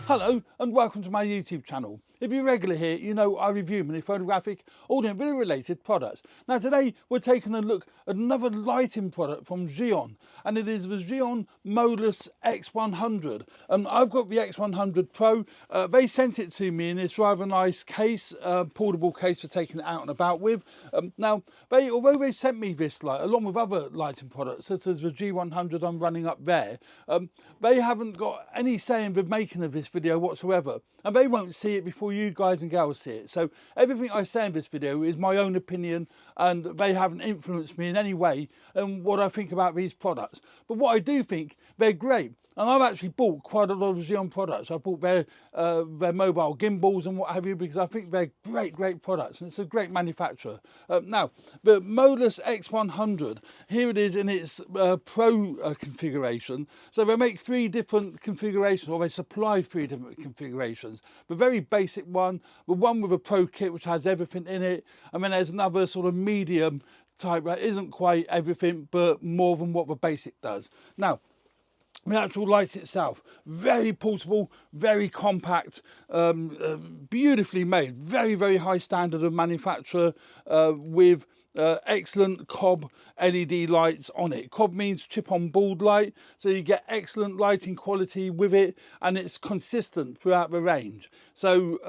Hello and welcome to my YouTube channel. If you're regular here, you know I review many photographic, audio and video related products. Now today we're taking a look at another lighting product from Zhiyun, and it is the Zhiyun Molus X100. I've got the X100 Pro. They sent it to me in this rather nice case, portable case for taking it out and about with. Now, although they sent me this light along with other lighting products such as the G100 I'm running up there, they haven't got any say in the making of this video whatsoever, and they won't see it before you guys and gals see it. So everything I say in this video is my own opinion, and they haven't influenced me in any way in what I think about these products. But what I do think, they're great. And I've actually bought quite a lot of Zhiyun products. I bought their mobile gimbals and what have you, because I think they're great products, and it's a great manufacturer. Now, the Molus X100, here it is in its Pro configuration. So they make 3 different configurations, or they supply 3 different configurations. The very basic one, the one with a Pro kit which has everything in it, and then there's another sort of medium type that isn't quite everything, but more than what the basic does. Now, the actual light itself, very portable, very compact, beautifully made, very high standard of manufacture, with excellent cob LED lights on it. Cob means chip on board light, so you get excellent lighting quality with it, and it's consistent throughout the range. So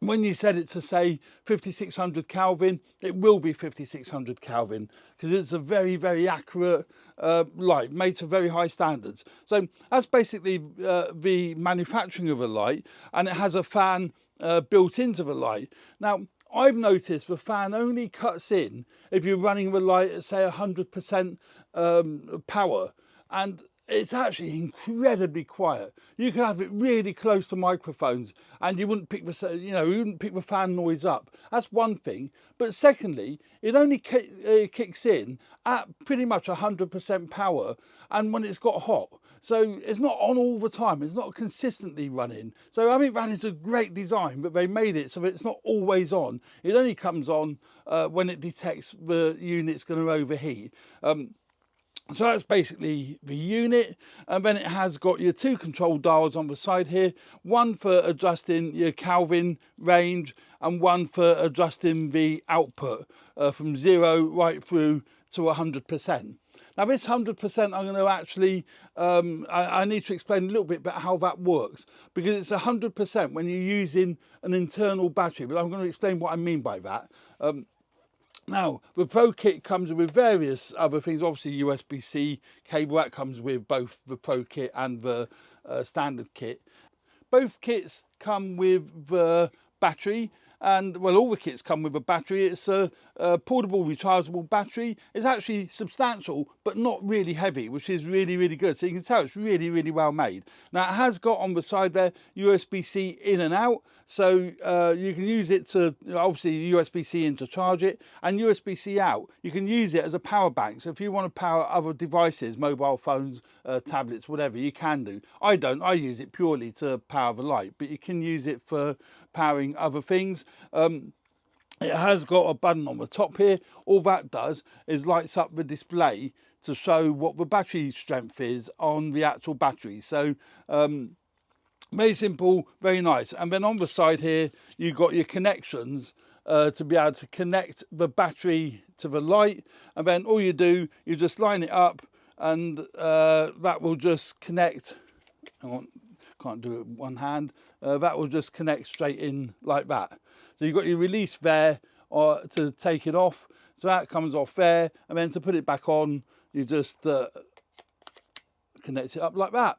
when you set it to say 5600 Kelvin, it will be 5600 Kelvin, because it's a very accurate light made to very high standards. So that's basically the manufacturing of a light, and it has a fan built into the light. Now, I've noticed the fan only cuts in if you're running the light at say 100% power, and it's actually incredibly quiet. You can have it really close to microphones and you wouldn't pick the, you wouldn't pick the fan noise up. That's one thing. But secondly, it only kicks in at pretty much 100% power, and when it's got hot. So it's not on all the time. It's not consistently running. So I think that is a great design, but they made it so that it's not always on. It only comes on when it detects the unit's going to overheat. So that's basically the unit, and then it has got your 2 control dials on the side here, one for adjusting your Kelvin range and one for adjusting the output from 0 right through to 100%. Now this 100%, I'm going to actually, I need to explain a little bit about how that works, because it's 100% when you're using an internal battery, but I'm going to explain what I mean by that. Now, the Pro kit comes with various other things, obviously USB-C cable, that comes with both the Pro kit and the standard kit. Both kits come with the battery, and well, all the kits come with a battery. It's a portable rechargeable battery. It's actually substantial but not really heavy, which is really good. So you can tell it's really well made. Now it has got on the side there USB-C in and out, so you can use it to, obviously USB-C in to charge it, and USB-C out you can use it as a power bank. So if you want to power other devices, mobile phones, tablets, whatever, you can do. I don't, I use it purely to power the light, but you can use it for powering other things. It has got a button on the top here. All that does is lights up the display to show what the battery strength is on the actual battery. So very simple, very nice. And then on the side here you've got your connections to be able to connect the battery to the light, and then all you do, you just line it up, and that will just connect. Can't do it with one hand. That will just connect straight in like that. So you've got your release there to take it off, so that comes off there, and then to put it back on you just connect it up like that,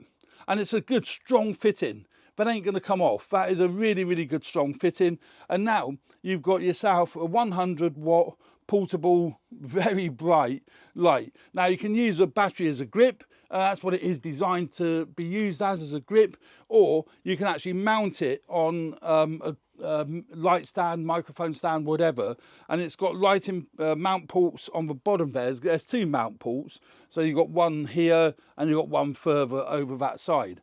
and it's a good strong fitting. That ain't going to come off. That is a really good strong fitting. And now you've got yourself a 100 watt portable, very bright light. Now you can use a battery as a grip. That's what it is designed to be used as a grip, or you can actually mount it on a light stand, microphone stand, whatever, and it's got lighting mount ports on the bottom there. There's 2 mount ports, so you've got one here and you've got one further over that side.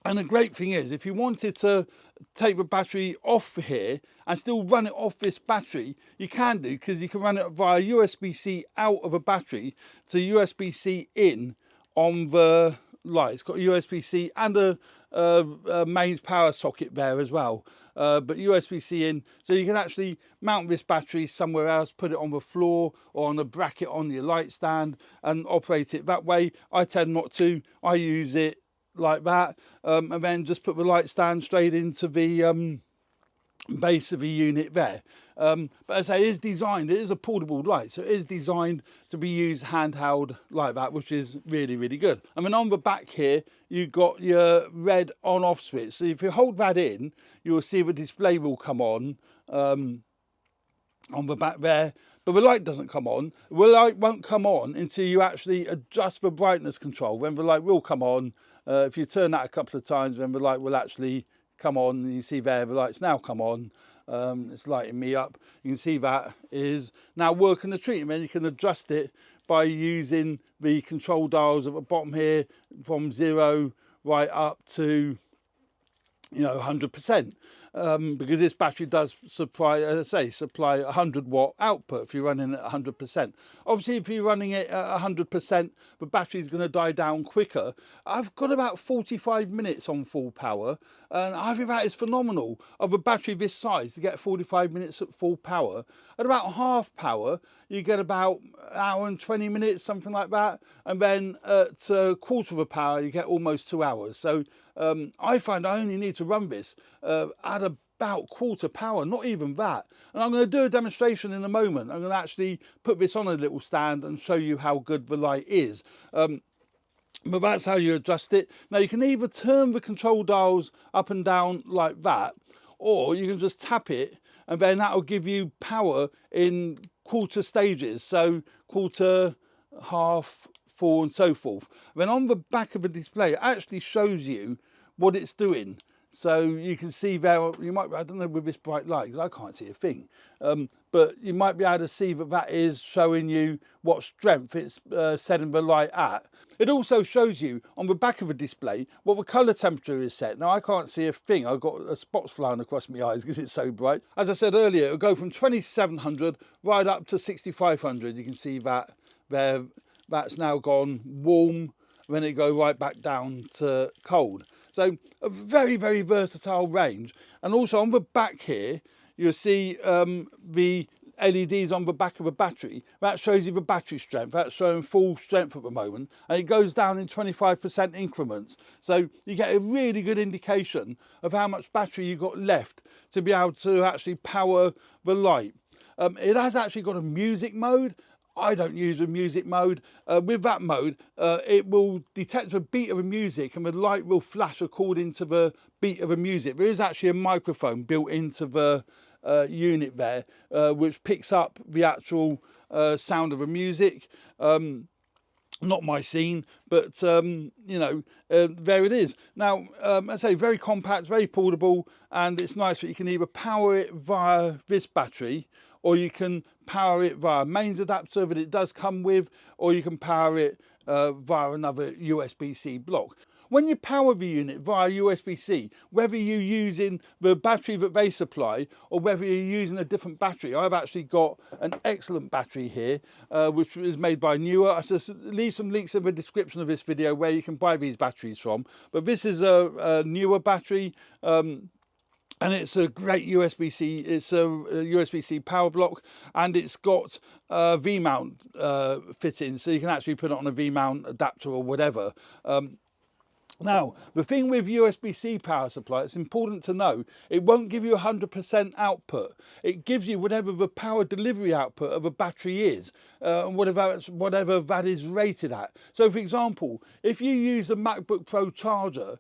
And the great thing is, if you wanted to take the battery off here and still run it off this battery, you can do, because you can run it via USB-C out of a battery to USB-C in on the light. It's got a USB-C and a mains power socket there as well, but USB-C in, so you can actually mount this battery somewhere else, put it on the floor or on a bracket on your light stand and operate it that way. I tend not to. I use it like that, and then just put the light stand straight into the base of the unit there. But as I say, it is designed, it is a portable light, so it is designed to be used handheld like that, which is really, really good. I mean, on the back here, you've got your red on-off switch. So if you hold that in, you'll see the display will come on the back there, but the light doesn't come on. The light won't come on until you actually adjust the brightness control. Then the light will come on. If you turn that a couple of times, then the light will actually come on, and you see there the light's now come on. It's lighting me up. You can see that is now working the treatment. You can adjust it by using the control dials at the bottom here, from 0 right up to 100%, because this battery does supply, as I say, supply 100 watt output if you're running at 100%. Obviously, if you're running it at 100%, the battery is going to die down quicker. I've got about 45 minutes on full power, and I think that is phenomenal. Of a battery this size to get 45 minutes at full power. At about half power, you get about an hour and 20 minutes, something like that, and then at a quarter of a power, you get almost 2 hours. So I find I only need to run this at about quarter power, not even that. And I'm going to do a demonstration in a moment. I'm going to actually put this on a little stand and show you how good the light is. But that's how you adjust it. Now, you can either turn the control dials up and down like that, or you can just tap it, and then that'll give you power in quarter stages. So quarter, half, full, and so forth. Then on the back of the display, it actually shows you what it's doing. So you can see there, you might, I don't know with this bright light, because I can't see a thing, but you might be able to see that that is showing you what strength it's setting the light at. It also shows you on the back of the display what the colour temperature is set. Now, I can't see a thing. I've got spots flying across my eyes because it's so bright. As I said earlier, it'll go from 2700 right up to 6500. You can see that there, that's now gone warm, then it go right back down to cold. So a very, very versatile range. And also on the back here, you'll see the LEDs on the back of a battery. That shows you the battery strength. That's showing full strength at the moment, and it goes down in 25% increments. So you get a really good indication of how much battery you've got left to be able to actually power the light. It has actually got a music mode. I don't use a music mode. With that mode, it will detect the beat of the music, and the light will flash according to the beat of the music. There is actually a microphone built into the unit there, which picks up the actual sound of the music. Not my scene, but there it is. Now, I say very compact, very portable, and it's nice that you can either power it via this battery, or you can power it via mains adapter that it does come with, or you can power it via another USB-C block. When you power the unit via USB-C, whether you're using the battery that they supply or whether you're using a different battery, I've actually got an excellent battery here, which is made by Newer. I just leave some links in the description of this video where you can buy these batteries from. But this is a Newer battery, and it's a great USB-C. It's a USB-C power block, and it's got V-mount fitting, so you can actually put it on a V-mount adapter or whatever. Now, the thing with USB-C power supply, it's important to know, it won't give you 100% output. It gives you whatever the power delivery output of a battery is, whatever that is rated at. So, for example, if you use a MacBook Pro charger,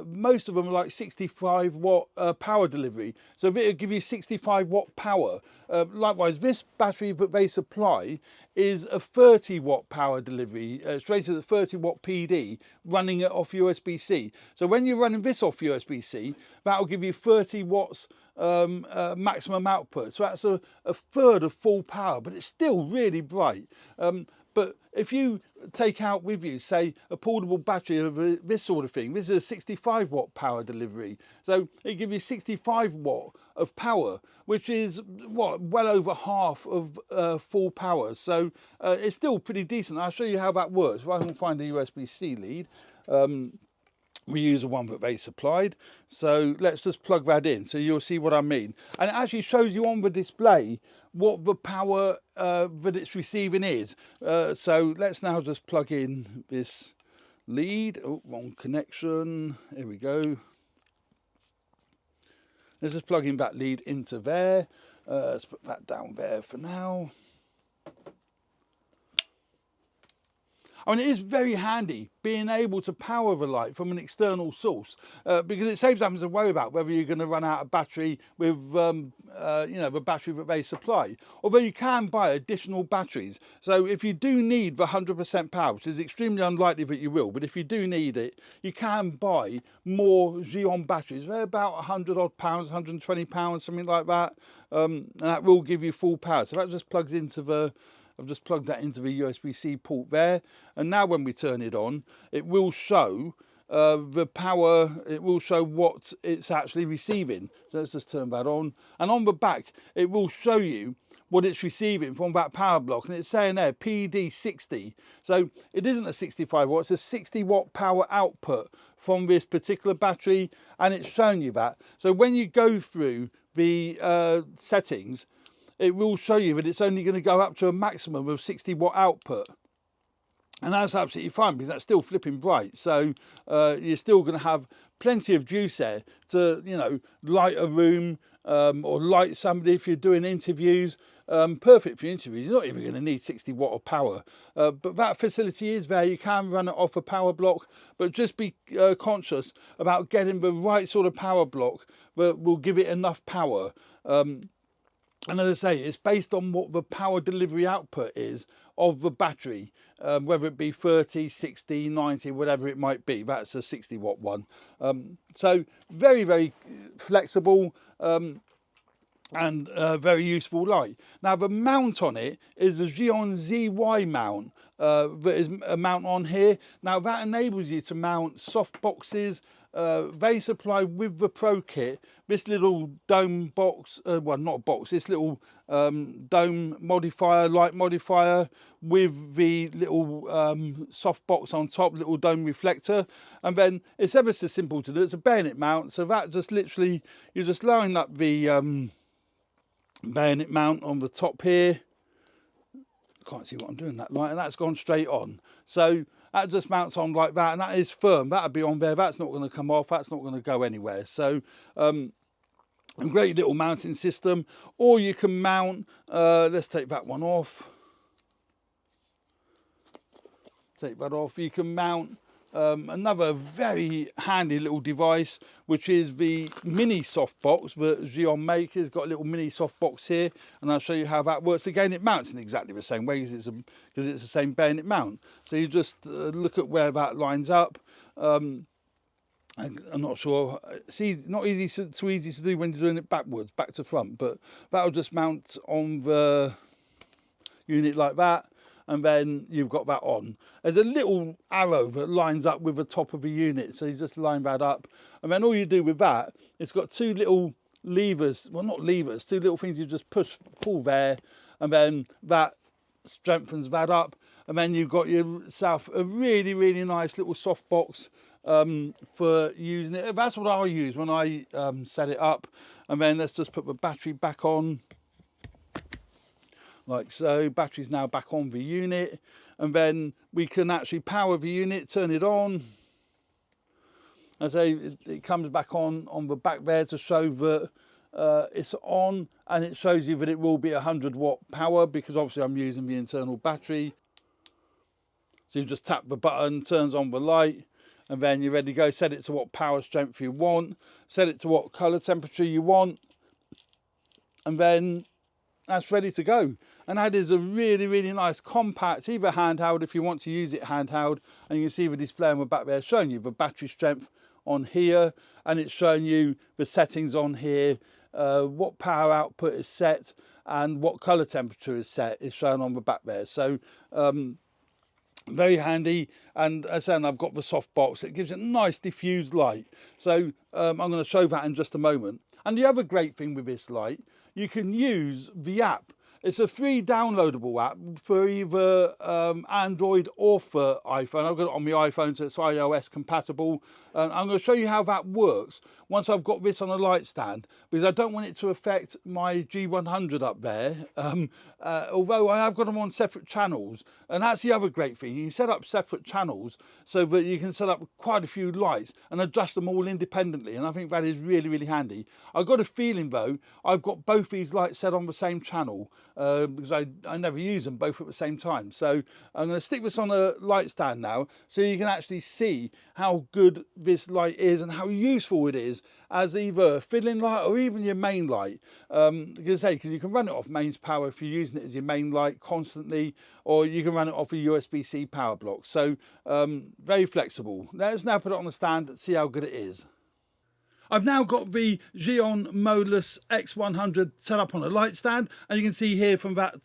most of them are like 65 watt power delivery. So it'll give you 65 watt power. Likewise, this battery that they supply is a 30 watt power delivery. It's rated at 30 watt PD, running it off USB-C. So when you're running this off USB-C, that'll give you 30 watts maximum output. So that's a third of full power, but it's still really bright. But if you take out with you, say, a portable battery of this sort of thing, this is a 65 watt power delivery. So it gives you 65 watt of power, which is what, well over half of full power. So it's still pretty decent. I'll show you how that works. If I can find a USB-C lead, We use the one that they supplied. So let's just plug that in so you'll see what I mean. And it actually shows you on the display what the power that it's receiving is. So let's now just plug in this lead. Oh, wrong connection. Here we go. Let's just plug in that lead into there. Let's put that down there for now. I mean, it is very handy being able to power the light from an external source because it saves having to worry about whether you're going to run out of battery with, you know, the battery that they supply. Although you can buy additional batteries. So if you do need the 100% power, which is extremely unlikely that you will, but if you do need it, you can buy more Zhiyun batteries. They're about 100 odd pounds, 120 pounds, something like that. And that will give you full power. So that just plugs into the... I've just plugged that into the USB-C port there, and now when we turn it on, it will show the power, it will show what it's actually receiving. So let's just turn that on, and on the back it will show you what it's receiving from that power block, and it's saying there PD60. So it isn't a 65 watt, it's a 60 watt power output from this particular battery, and it's showing you that. So when you go through the settings, it will show you that it's only going to go up to a maximum of 60 watt output. And that's absolutely fine because that's still flipping bright. So you're still going to have plenty of juice there to, you know, light a room or light somebody if you're doing interviews. Perfect for interviews. You're not even going to need 60 watt of power. But that facility is there. You can run it off a power block, but just be conscious about getting the right sort of power block that will give it enough power. And as I say, it's based on what the power delivery output is of the battery, whether it be 30, 60, 90, whatever it might be. That's a 60 watt one. So very, very flexible and very useful light. Now the mount on it is a Zhiyun ZY mount that is a mount on here. Now that enables you to mount soft boxes. They supply with the Pro kit this little dome box, well not box, this little dome modifier, light modifier with the little soft box on top, little dome reflector, and then it's ever so simple to do. It's a bayonet mount, so that just literally, you just line up the bayonet mount on the top here. Can't see what I'm doing that light, and that's gone straight on. So that just mounts on like that, and that is firm. That'll be on there. That's not going to come off. That's not going to go anywhere. So a great little mounting system. Or you can mount, let's take that one off. Take that off. You can mount another very handy little device, which is the mini softbox that Zhiyun make. It's got a little mini softbox here, and I'll show you how that works. Again, it mounts in exactly the same way because it's the same bayonet mount. So you just look at where that lines up. I'm not sure. It's not too easy to do when you're doing it backwards, back to front, but that'll just mount on the unit like that. And then you've got that on. There's a little arrow that lines up with the top of the unit, so you just line that up, and then all you do with that, it's got two little levers, well not levers, two little things you just pull there, and then that strengthens that up, and then you've got yourself a really, really nice little soft box for using it. That's what I'll use when I set it up. And then let's just put the battery back on. Like so, battery's now back on the unit, and then we can actually power the unit, turn it on. As I say, it comes back on the back there to show that it's on, and it shows you that it will be 100 watt power because obviously I'm using the internal battery. So you just tap the button, turns on the light, and then you're ready to go. Set it to what power strength you want, set it to what color temperature you want, and then that's ready to go. And that is a really, really nice compact, either handheld if you want to use it handheld, and you can see the display on the back there showing you the battery strength on here, and it's showing you the settings on here, what power output is set and what color temperature is set is shown on the back there. So very handy. And as I said, I've got the soft box. It gives it a nice diffused light. So I'm going to show that in just a moment. And the other great thing with this light, you can use the app. It's a free downloadable app for either Android or for iPhone. I've got it on my iPhone, so it's iOS compatible. I'm going to show you how that works once I've got this on a light stand, because I don't want it to affect my G100 up there. Although I have got them on separate channels, and that's the other great thing. You can set up separate channels so that you can set up quite a few lights and adjust them all independently, and I think that is really, really handy. I've got a feeling though I've got both these lights set on the same channel, because I never use them both at the same time. So I'm going to stick this on a light stand now so you can actually see how good this light is and how useful it is as either a fill-in light or even your main light. Because you can run it off mains power if you're using it as your main light constantly, or you can run it off a USB-C power block. So very flexible. Let's now put it on the stand and see how good it is. I've now got the Zhiyun Molus X100 set up on a light stand, and you can see here from that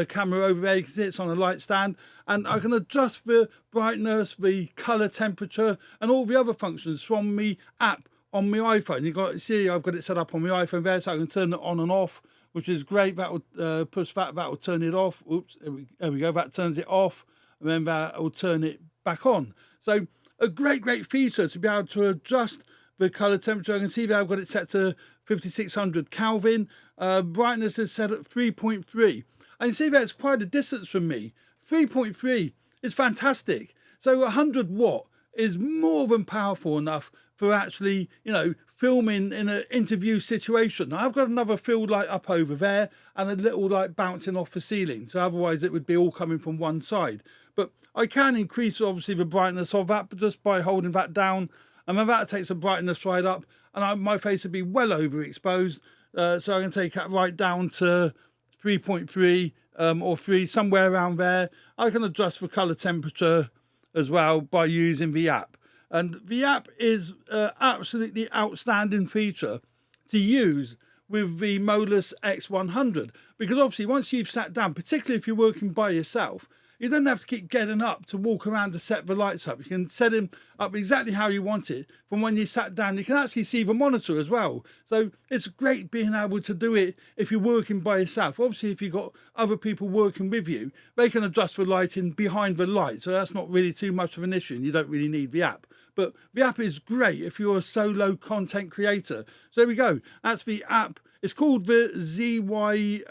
camera over there, you can see it's on a light stand, and I can adjust the brightness, the colour temperature and all the other functions from the app on my iPhone. You see I've got it set up on my iPhone there, so I can turn it on and off, which is great. That will push that will turn it off. Oops, there we go, that turns it off, and then that will turn it back on. So a great feature to be able to adjust the colour temperature. I can see that I've got it set to 5600 Kelvin. Brightness is set at 3.3. And you see that it's quite a distance from me. 3.3 is fantastic. So 100 watt is more than powerful enough for actually, filming in an interview situation. Now, I've got another field light up over there and a little light bouncing off the ceiling. So otherwise it would be all coming from one side. But I can increase obviously the brightness of that, but just by holding that down. And then that takes the brightness right up, and my face would be well overexposed. So I can take that right down to 3.3 or 3, somewhere around there. I can adjust the colour temperature as well by using the app. And the app is absolutely outstanding feature to use with the Molus X100. Because obviously once you've sat down, particularly if you're working by yourself, you don't have to keep getting up to walk around to set the lights up. You can set them up exactly how you want it from when you sat down. You can actually see the monitor as well. So it's great being able to do it if you're working by yourself. Obviously, if you've got other people working with you, they can adjust the lighting behind the light. So that's not really too much of an issue, and you don't really need the app. But the app is great if you're a solo content creator. So there we go. That's the app. It's called the ZY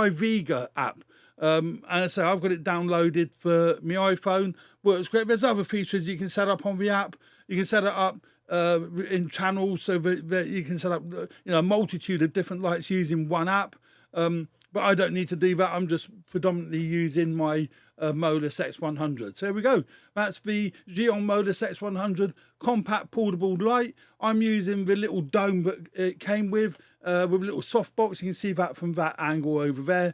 Vega app. And so I've got it downloaded for my iPhone. Works great. There's other features you can set up on the app. You can set it up in channels so that you can set up a multitude of different lights using one app. But I don't need to do that. I'm just predominantly using my Molus X100. So there we go. That's the Zhiyun Molus X100 compact portable light. I'm using the little dome that it came with a little softbox. You can see that from that angle over there.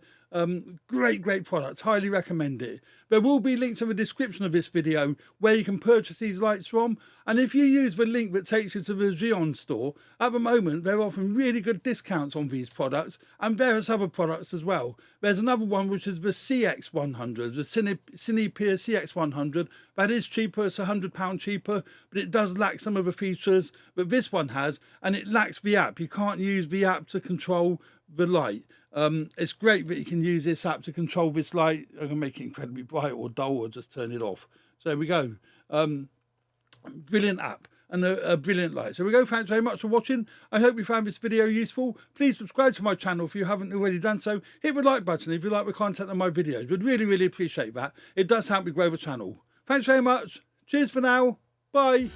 Great product, highly recommend it. There will be links in the description of this video where you can purchase these lights from, and if you use the link that takes you to the Zhiyun store, at the moment they're offering really good discounts on these products and various other products as well. There's another one which is the CX100, the Cinepia CX100. That is cheaper, it's £100 cheaper, but it does lack some of the features that this one has, and it lacks the app. You can't use the app to control the light. It's great that you can use this app to control this light. I can make it incredibly bright or dull or just turn it off. So there we go. Brilliant app and a brilliant light. So there we go. Thanks very much for watching. I hope you found this video useful. Please subscribe to my channel if you haven't already done so. Hit the like button if you like the content of my videos. Would really appreciate that. It does help me grow the channel. Thanks very much. Cheers for now. Bye.